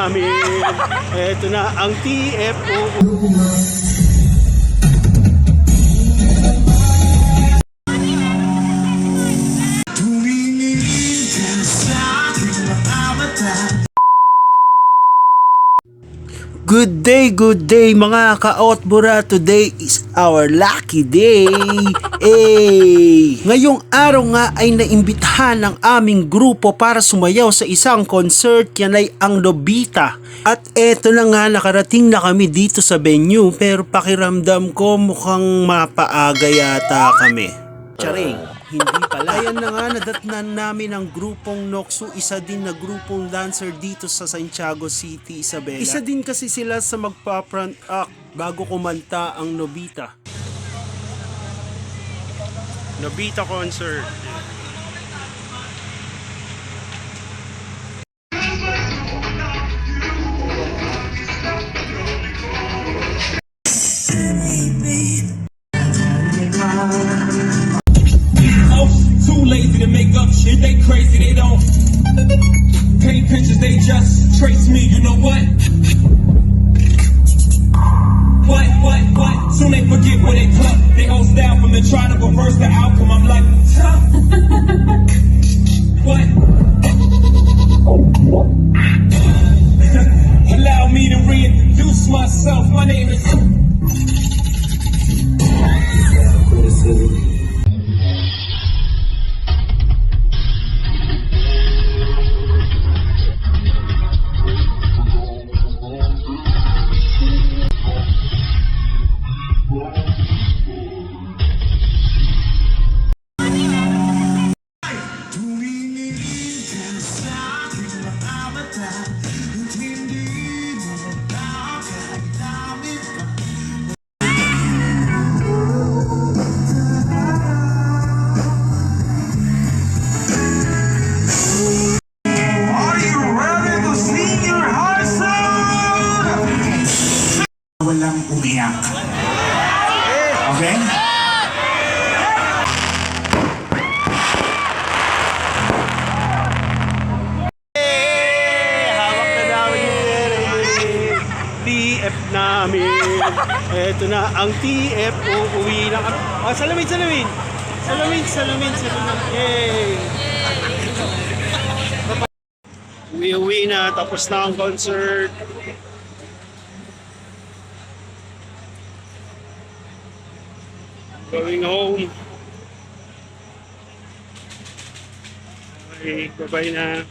namin. Eto na ang TFO. Good day mga ka-Outbura. Today is our lucky day. Ngayong araw nga ay naimbitahan ng aming grupo para sumayaw sa isang concert. Yan ay ang Nobita. At eto na nga, nakarating na kami dito sa venue, pero pakiramdam ko mukhang mapaaga yata kami. Charing, hindi pala. Ayan na nga, nadatnan namin ang grupong Noxu, isa din na grupong dancer dito sa Santiago City, Isabela. Isa din kasi sila sa magpa-front act bago kumanta ang Nobita. Nobita concert. Lazy to make up shit, they crazy, they don't paint pictures, they just trace me, you know what? What? Soon they forget where they pluck. They hold down from the try to reverse the outcome. I'm like, tough. What? Allow me to reintroduce myself. My name is walang umiyak. Okay? Hawak na namin yung pera. TF namin. Eto na ang TFO. Uwi na kami. Salamin. Uwi na. Tapos na ang concert. Going home. Okay, bye-bye na.